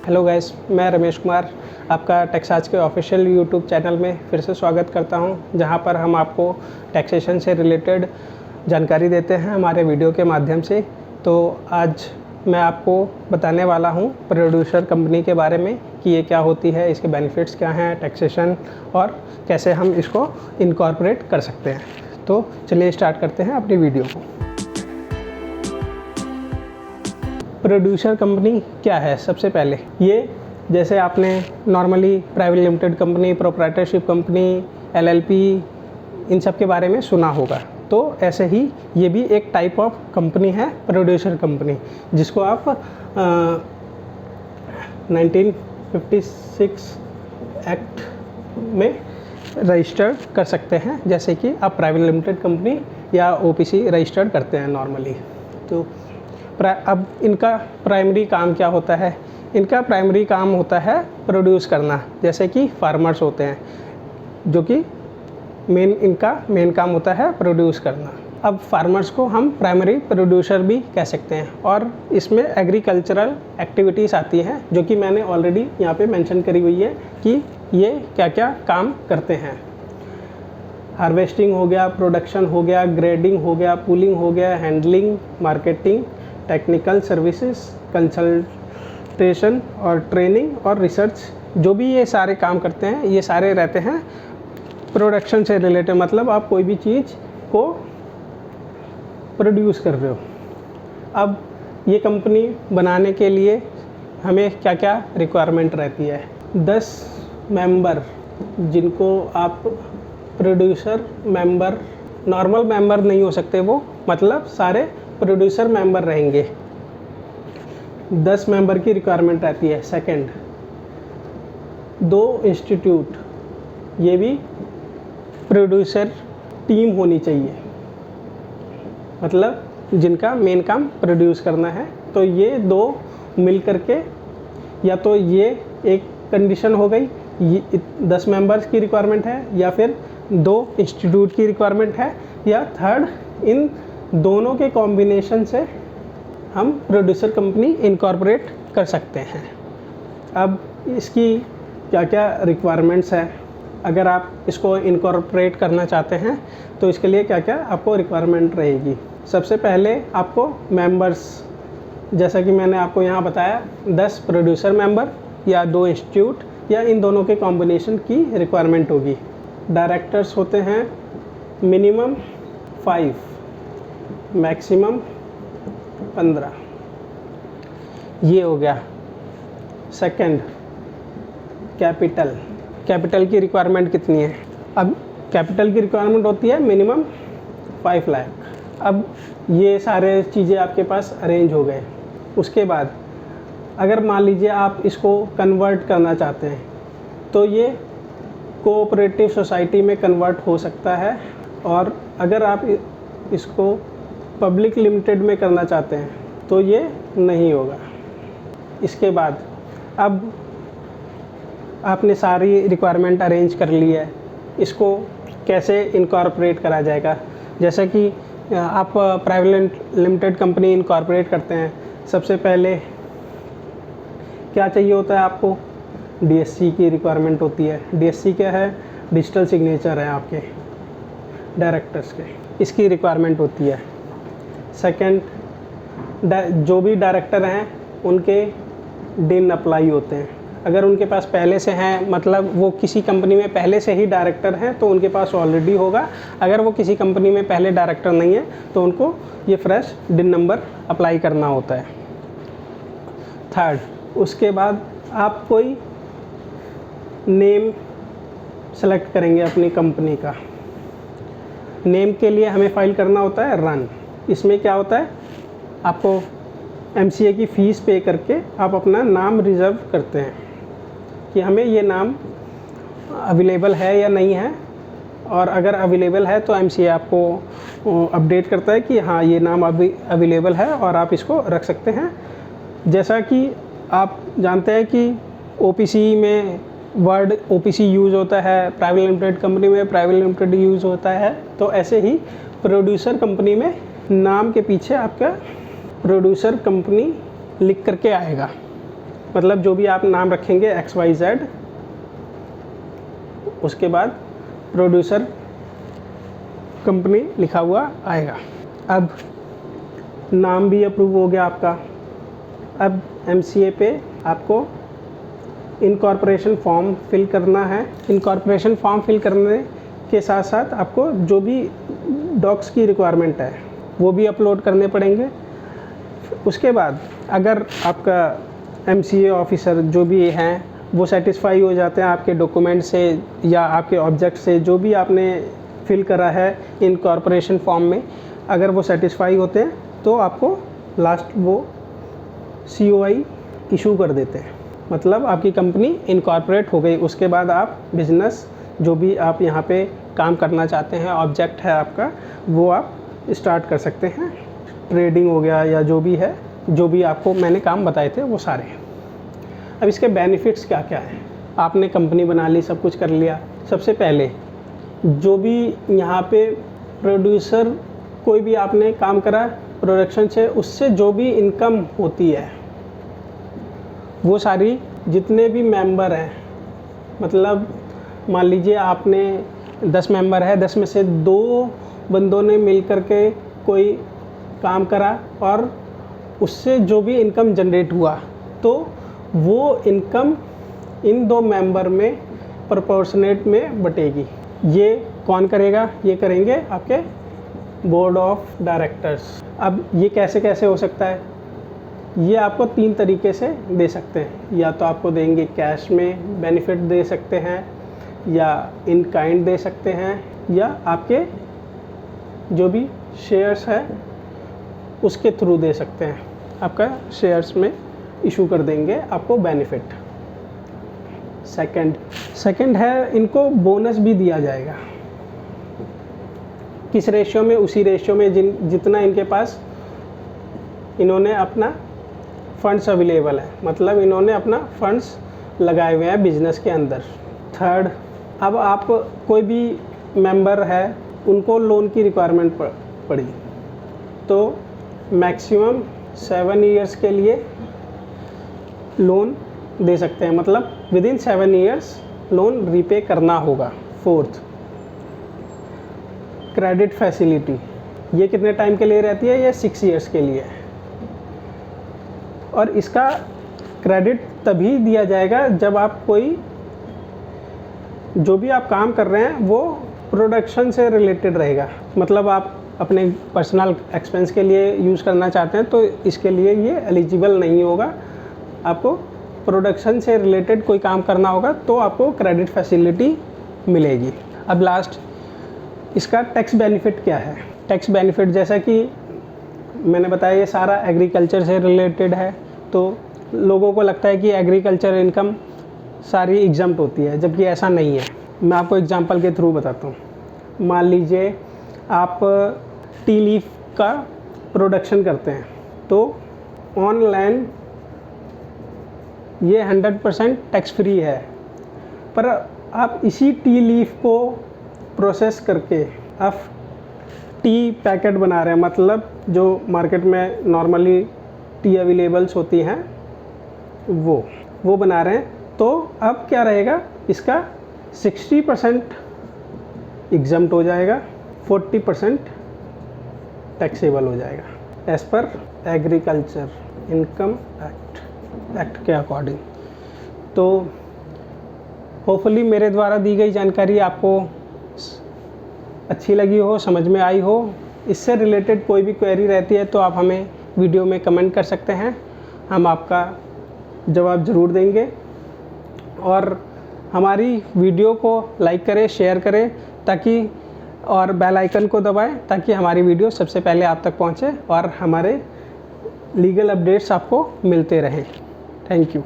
Hello guys, मैं रमेश कुमार आपका टैक्साज के ऑफिशियल यूट्यूब चैनल में फिर से स्वागत करता हूं, जहां पर हम आपको टैक्सेशन से रिलेटेड जानकारी देते हैं हमारे वीडियो के माध्यम से। तो आज मैं आपको बताने वाला हूं प्रोड्यूसर कंपनी के बारे में कि ये क्या होती है, इसके बेनिफिट्स क्या हैं, टैक्सेशन और कैसे हम इसको इनकॉर्पोरेट कर सकते हैं। तो चलिए स्टार्ट करते हैं अपनी वीडियो को। प्रोड्यूसर कंपनी क्या है? सबसे पहले ये जैसे आपने normally private limited company, proprietorship company, LLP इन सब के बारे में सुना होगा। तो ऐसे ही ये भी एक टाइप ऑफ कंपनी है प्रोड्यूसर कंपनी, जिसको आप 1956 एक्ट में रजिस्टर्ड कर सकते हैं, जैसे कि आप प्राइवेट लिमिटेड कंपनी या ओपीसी रजिस्टर्ड करते हैं नॉर्मली। तो अब इनका प्राइमरी काम क्या होता है? इनका प्राइमरी काम होता है प्रोड्यूस करना, जैसे कि फार्मर्स होते हैं, जो कि इनका मेन काम होता है प्रोड्यूस करना। अब फार्मर्स को हम प्राइमरी प्रोड्यूसर भी कह सकते हैं, और इसमें एग्रीकल्चरल एक्टिविटीज़ आती हैं, जो कि मैंने ऑलरेडी यहाँ पे मेंशन करी हुई है कि ये क्या क्या काम करते हैं। हार्वेस्टिंग हो गया, प्रोडक्शन हो गया, ग्रेडिंग हो गया, पूलिंग हो गया, handling, marketing, technical services, consultation और ट्रेनिंग और रिसर्च, जो भी ये सारे काम करते हैं, ये सारे रहते हैं प्रोडक्शन से रिलेटेड। मतलब आप कोई भी चीज़ को प्रोड्यूस कर रहे हो। अब ये कंपनी बनाने के लिए हमें क्या क्या रिक्वायरमेंट रहती है? 10 मेंबर, जिनको आप प्रोड्यूसर मेंबर, नॉर्मल मेंबर नहीं हो सकते वो, मतलब सारे प्रोड्यूसर मेंबर रहेंगे। 10 मेंबर की रिक्वायरमेंट रहती है। सेकंड, 2 इंस्टीट्यूट, ये भी प्रोड्यूसर टीम होनी चाहिए, मतलब जिनका मेन काम प्रोड्यूस करना है। तो ये 2 मिल करके, या तो ये एक कंडीशन हो गई, ये 10 मेंबर्स की रिक्वायरमेंट है, या फिर 2 इंस्टीट्यूट की रिक्वायरमेंट है, या थर्ड, इन दोनों के कॉम्बिनेशन से हम प्रोड्यूसर कंपनी इनकॉर्पोरेट कर सकते हैं। अब इसकी क्या क्या रिक्वायरमेंट्स हैं? अगर आप इसको इनकॉर्पोरेट करना चाहते हैं तो इसके लिए क्या क्या आपको रिक्वायरमेंट रहेगी? सबसे पहले आपको मेंबर्स, जैसा कि मैंने आपको यहाँ बताया, 10 प्रोड्यूसर मेंबर या 2 इंस्टीट्यूट या इन दोनों के कॉम्बिनेशन की रिक्वायरमेंट होगी। डायरेक्टर्स होते हैं मिनिमम 5, मैक्सिमम 15, ये हो गया। सेकंड, कैपिटल की रिक्वायरमेंट कितनी है? अब कैपिटल की रिक्वायरमेंट होती है मिनिमम 5 लाख। अब ये सारे चीज़ें आपके पास अरेंज हो गए। उसके बाद अगर मान लीजिए आप इसको कन्वर्ट करना चाहते हैं, तो ये कोऑपरेटिव सोसाइटी में कन्वर्ट हो सकता है, और अगर आप इसको पब्लिक लिमिटेड में करना चाहते हैं तो ये नहीं होगा। इसके बाद अब आपने सारी रिक्वायरमेंट अरेंज कर ली है, इसको कैसे इनकॉर्पोरेट करा जाएगा? जैसे कि आप प्राइवेट लिमिटेड कंपनी इनकॉर्पोरेट करते हैं, सबसे पहले क्या चाहिए होता है आपको? डीएससी की रिक्वायरमेंट होती है। डीएससी क्या है? डिजिटल सिग्नेचर है आपके डायरेक्टर्स के, इसकी रिक्वायरमेंट होती है। सेकंड, जो भी डायरेक्टर हैं उनके डिन अप्लाई होते हैं। अगर उनके पास पहले से हैं, मतलब वो किसी कंपनी में पहले से ही डायरेक्टर हैं, तो उनके पास ऑलरेडी होगा। अगर वो किसी कंपनी में पहले डायरेक्टर नहीं है तो उनको ये फ्रेश डिन नंबर अप्लाई करना होता है। थर्ड, उसके बाद आप कोई नेम सेलेक्ट करेंगे अपनी कंपनी का। नेम के लिए हमें फाइल करना होता है रन। इसमें क्या होता है, आपको एमसीए की फ़ीस पे करके आप अपना नाम रिज़र्व करते हैं कि हमें ये नाम अवेलेबल है या नहीं है, और अगर अवेलेबल है तो एमसीए आपको अपडेट करता है कि हाँ ये नाम अभी अवेलेबल है और आप इसको रख सकते हैं। जैसा कि आप जानते हैं कि ओपीसी में वर्ड ओपीसी यूज़ होता है, प्राइवेट लिमिटेड कंपनी में प्राइवेट लिमिटेड यूज़ होता है, तो ऐसे ही प्रोड्यूसर कंपनी में नाम के पीछे आपका प्रोड्यूसर कंपनी लिख करके आएगा। मतलब जो भी आप नाम रखेंगे XYZ, उसके बाद प्रोड्यूसर कंपनी लिखा हुआ आएगा। अब नाम भी अप्रूव हो गया आपका। अब MCA पे आपको इनकॉर्पोरेशन फॉर्म फिल करना है। इनकॉर्पोरेशन फॉर्म फिल करने के साथ साथ आपको जो भी डॉक्स की रिक्वायरमेंट है वो भी अपलोड करने पड़ेंगे। उसके बाद अगर आपका MCA ऑफिसर जो भी हैं वो सेटिस्फाई हो जाते हैं आपके डॉक्यूमेंट से या आपके ऑब्जेक्ट से, जो भी आपने फिल करा है इनकॉर्पोरेशन फॉर्म में, अगर वो सेटिस्फाई होते हैं तो आपको लास्ट वो COI इशू कर देते हैं, मतलब आपकी कंपनी इनकॉर्पोरेट हो गई। उसके बाद आप बिज़नेस जो भी आप यहाँ पे काम करना चाहते हैं, ऑब्जेक्ट है आपका, वो आप स्टार्ट कर सकते हैं। ट्रेडिंग हो गया या जो भी है, जो भी आपको मैंने काम बताए थे वो सारे। अब इसके बेनिफिट्स क्या क्या हैं। आपने कंपनी बना ली, सब कुछ कर लिया। सबसे पहले जो भी यहाँ पे प्रोड्यूसर कोई भी आपने काम करा प्रोडक्शन से, उससे जो भी इनकम होती है वो सारी जितने भी मेंबर हैं, मतलब मान लीजिए आपने 10 मेंबर है, 10 में से 2 बंदों ने मिल कर के कोई काम करा और उससे जो भी इनकम जनरेट हुआ, तो वो इनकम इन 2 मेंबर में प्रोपोर्शनेट में बटेगी। ये कौन करेगा? ये करेंगे आपके बोर्ड ऑफ डायरेक्टर्स। अब ये कैसे कैसे हो सकता है? ये आपको 3 तरीके से दे सकते हैं। या तो आपको देंगे कैश में बेनिफिट दे सकते हैं, या इन काइंड दे सकते हैं, या आपके जो भी शेयर्स है उसके थ्रू दे सकते हैं। आपका शेयर्स में इशू कर देंगे आपको बेनिफिट। सेकंड है, इनको बोनस भी दिया जाएगा। किस रेशियो में? उसी रेशियो में जितना इनके पास इन्होंने अपना फंड्स अवेलेबल है, मतलब इन्होंने अपना फंड्स लगाए हुए हैं बिजनेस के अंदर। थर्ड, अब आप कोई भी मेंबर है उनको लोन की रिक्वायरमेंट पड़ी तो मैक्सिमम 7 ईयर्स के लिए लोन दे सकते हैं, मतलब विदिन 7 ईयर्स लोन रीपे करना होगा। फोर्थ, क्रेडिट फैसिलिटी, ये कितने टाइम के लिए रहती है? ये 6 ईयर्स के लिए है। और इसका क्रेडिट तभी दिया जाएगा जब आप कोई जो भी आप काम कर रहे हैं वो प्रोडक्शन से रिलेटेड रहेगा, मतलब आप अपने पर्सनल एक्सपेंस के लिए यूज़ करना चाहते हैं तो इसके लिए ये एलिजिबल नहीं होगा। आपको प्रोडक्शन से रिलेटेड कोई काम करना होगा तो आपको क्रेडिट फैसिलिटी मिलेगी। अब लास्ट, इसका टैक्स बेनिफिट क्या है? टैक्स बेनिफिट जैसा कि मैंने बताया ये सारा एग्रीकल्चर से रिलेटेड है, तो लोगों को लगता है कि एग्रीकल्चर इनकम सारी एग्जम्प्ट होती है, जबकि ऐसा नहीं है। मैं आपको एग्जांपल के थ्रू बताता हूँ। मान लीजिए आप टी लीफ का प्रोडक्शन करते हैं, तो ऑनलाइन ये 100% टैक्स फ्री है, पर आप इसी टी लीफ को प्रोसेस करके आप टी पैकेट बना रहे हैं, मतलब जो मार्केट में नॉर्मली टी अवेलेबल्स होती हैं वो बना रहे हैं, तो अब क्या रहेगा? इसका 60% एग्जम्प्ट हो जाएगा, 40% टैक्सेबल हो जाएगा as per agriculture income act के अकॉर्डिंग। तो होपफुली मेरे द्वारा दी गई जानकारी आपको अच्छी लगी हो, समझ में आई हो। इससे रिलेटेड कोई भी क्वेरी रहती है तो आप हमें वीडियो में कमेंट कर सकते हैं, हम आपका जवाब ज़रूर देंगे। और हमारी वीडियो को लाइक करें, शेयर करें ताकि, और बेल आइकन को दबाएं ताकि हमारी वीडियो सबसे पहले आप तक पहुंचे और हमारे लीगल अपडेट्स आपको मिलते रहें। Thank you.